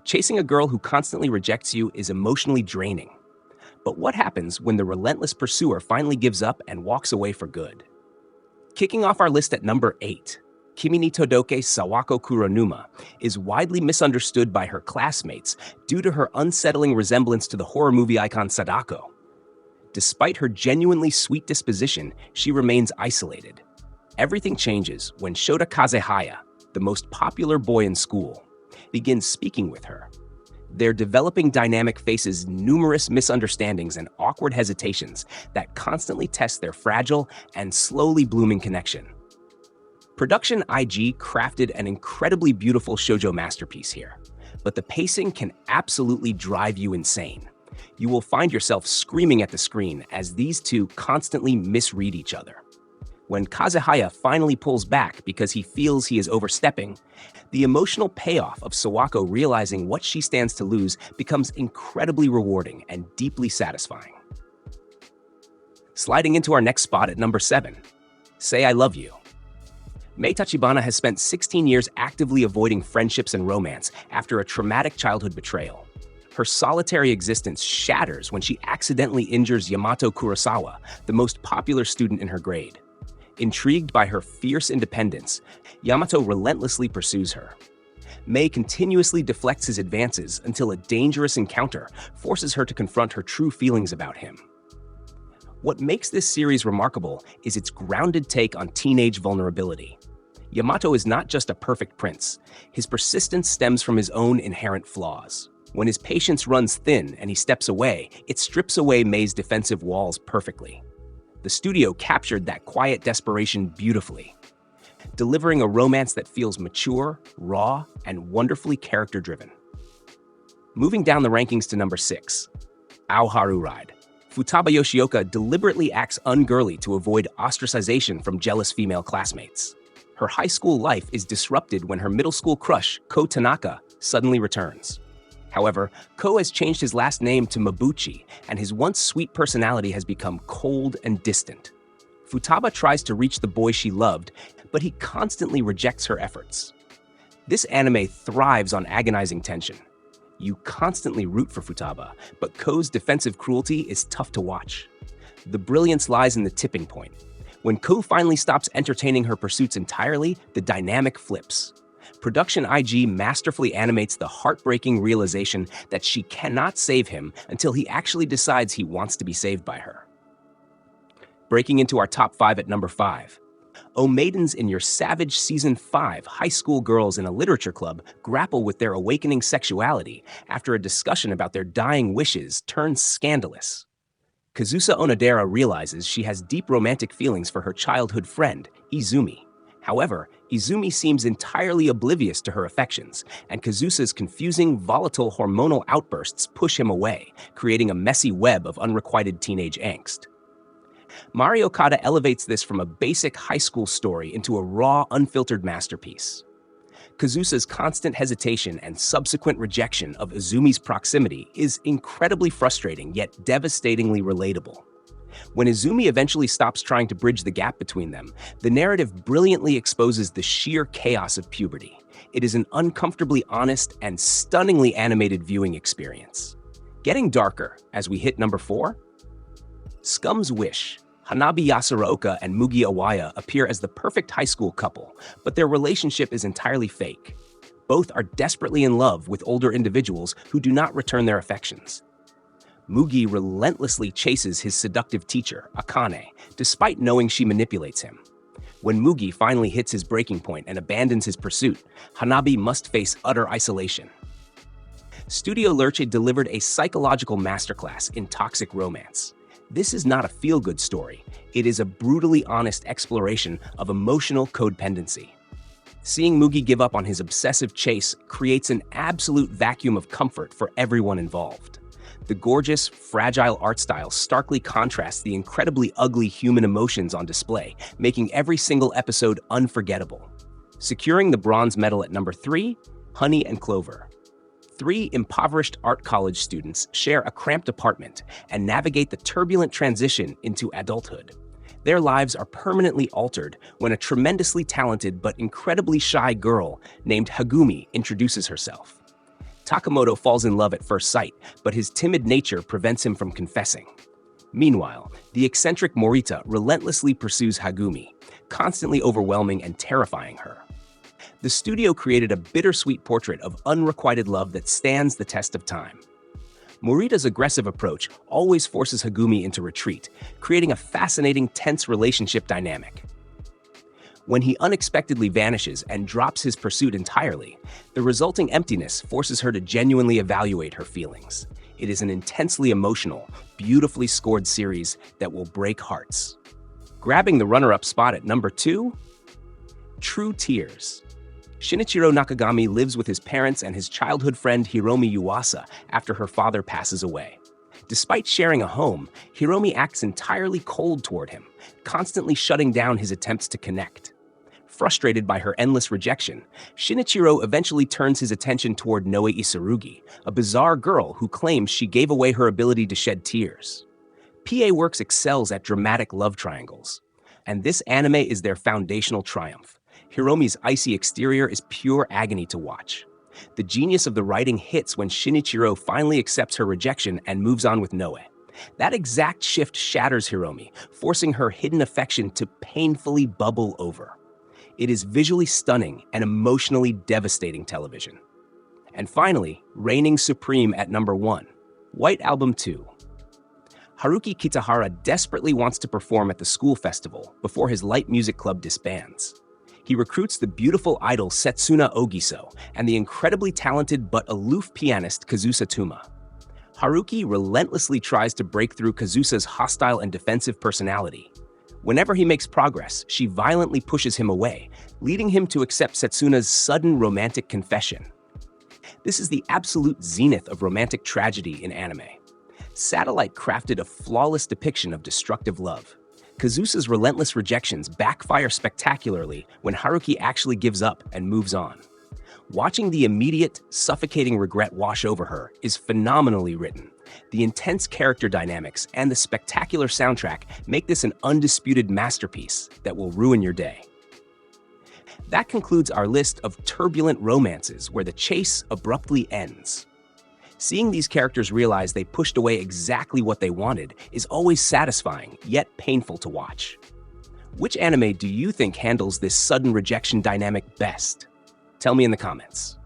Chasing a girl who constantly rejects you is emotionally draining. But what happens when the relentless pursuer finally gives up and walks away for good? Kicking off our list at number 8, Kimi ni Todoke Sawako Kuronuma is widely misunderstood by her classmates due to her unsettling resemblance to the horror movie icon Sadako. Despite her genuinely sweet disposition, she remains isolated. Everything changes when Shota Kazehaya, the most popular boy in school, begins speaking with her. Their developing dynamic faces numerous misunderstandings and awkward hesitations that constantly test their fragile and slowly blooming connection. Production IG crafted an incredibly beautiful shoujo masterpiece here, but the pacing can absolutely drive you insane. You will find yourself screaming at the screen as these two constantly misread each other. When Kazehaya finally pulls back because he feels he is overstepping, the emotional payoff of Sawako realizing what she stands to lose becomes incredibly rewarding and deeply satisfying. Sliding into our next spot at number 7, Say I Love You. Mei Tachibana has spent 16 years actively avoiding friendships and romance after a traumatic childhood betrayal. Her solitary existence shatters when she accidentally injures Yamato Kurosawa, the most popular student in her grade. Intrigued by her fierce independence, Yamato relentlessly pursues her. Mei continuously deflects his advances until a dangerous encounter forces her to confront her true feelings about him. What makes this series remarkable is its grounded take on teenage vulnerability. Yamato is not just a perfect prince. His persistence stems from his own inherent flaws. When his patience runs thin and he steps away, it strips away Mei's defensive walls perfectly. The studio captured that quiet desperation beautifully, delivering a romance that feels mature, raw, and wonderfully character-driven. Moving down the rankings to number 6, Haru Ride. Futaba Yoshioka deliberately acts ungirly to avoid ostracization from jealous female classmates. Her high school life is disrupted when her middle school crush, Ko Tanaka, suddenly returns. However, Ko has changed his last name to Mabuchi, and his once sweet personality has become cold and distant. Futaba tries to reach the boy she loved, but he constantly rejects her efforts. This anime thrives on agonizing tension. You constantly root for Futaba, but Ko's defensive cruelty is tough to watch. The brilliance lies in the tipping point. When Ko finally stops entertaining her pursuits entirely, the dynamic flips. Production IG masterfully animates the heartbreaking realization that she cannot save him until he actually decides he wants to be saved by her. Breaking into our top 5 at number 5. Maidens in your savage Season 5 high school girls in a literature club grapple with their awakening sexuality after a discussion about their dying wishes turns scandalous. Kazusa Onodera realizes she has deep romantic feelings for her childhood friend, Izumi. However, Izumi seems entirely oblivious to her affections, and Kazusa's confusing, volatile hormonal outbursts push him away, creating a messy web of unrequited teenage angst. Mari Okada elevates this from a basic high school story into a raw, unfiltered masterpiece. Kazusa's constant hesitation and subsequent rejection of Izumi's proximity is incredibly frustrating yet devastatingly relatable. When Izumi eventually stops trying to bridge the gap between them, the narrative brilliantly exposes the sheer chaos of puberty. It is an uncomfortably honest and stunningly animated viewing experience. Getting darker as we hit number 4. Scum's Wish. Hanabi Yasuraoka and Mugi Awaya appear as the perfect high school couple, but their relationship is entirely fake. Both are desperately in love with older individuals who do not return their affections. Mugi relentlessly chases his seductive teacher, Akane, despite knowing she manipulates him. When Mugi finally hits his breaking point and abandons his pursuit, Hanabi must face utter isolation. Studio Lerche delivered a psychological masterclass in toxic romance. This is not a feel-good story. It is a brutally honest exploration of emotional codependency. Seeing Mugi give up on his obsessive chase creates an absolute vacuum of comfort for everyone involved. The gorgeous, fragile art style starkly contrasts the incredibly ugly human emotions on display, making every single episode unforgettable. Securing the bronze medal at number 3, Honey and Clover. 3 impoverished art college students share a cramped apartment and navigate the turbulent transition into adulthood. Their lives are permanently altered when a tremendously talented but incredibly shy girl named Hagumi introduces herself. Takamoto falls in love at first sight, but his timid nature prevents him from confessing. Meanwhile, the eccentric Morita relentlessly pursues Hagumi, constantly overwhelming and terrifying her. The studio created a bittersweet portrait of unrequited love that stands the test of time. Morita's aggressive approach always forces Hagumi into retreat, creating a fascinating, tense relationship dynamic. When he unexpectedly vanishes and drops his pursuit entirely, the resulting emptiness forces her to genuinely evaluate her feelings. It is an intensely emotional, beautifully scored series that will break hearts. Grabbing the runner-up spot at number 2, True Tears. Shinichiro Nakagami lives with his parents and his childhood friend Hiromi Yuasa after her father passes away. Despite sharing a home, Hiromi acts entirely cold toward him, constantly shutting down his attempts to connect. Frustrated by her endless rejection, Shinichiro eventually turns his attention toward Noe Isurugi, a bizarre girl who claims she gave away her ability to shed tears. PA Works excels at dramatic love triangles, and this anime is their foundational triumph. Hiromi's icy exterior is pure agony to watch. The genius of the writing hits when Shinichiro finally accepts her rejection and moves on with Noe. That exact shift shatters Hiromi, forcing her hidden affection to painfully bubble over. It is visually stunning and emotionally devastating television. And finally, reigning supreme at number 1, White Album 2. Haruki Kitahara desperately wants to perform at the school festival before his light music club disbands. He recruits the beautiful idol Setsuna Ogiso and the incredibly talented but aloof pianist Kazusa Tuma. Haruki relentlessly tries to break through Kazusa's hostile and defensive personality. Whenever he makes progress, she violently pushes him away, leading him to accept Setsuna's sudden romantic confession. This is the absolute zenith of romantic tragedy in anime. Satellite crafted a flawless depiction of destructive love. Kazusa's relentless rejections backfire spectacularly when Haruki actually gives up and moves on. Watching the immediate, suffocating regret wash over her is phenomenally written. The intense character dynamics and the spectacular soundtrack make this an undisputed masterpiece that will ruin your day. That concludes our list of turbulent romances where the chase abruptly ends. Seeing these characters realize they pushed away exactly what they wanted is always satisfying, yet painful to watch. Which anime do you think handles this sudden rejection dynamic best? Tell me in the comments.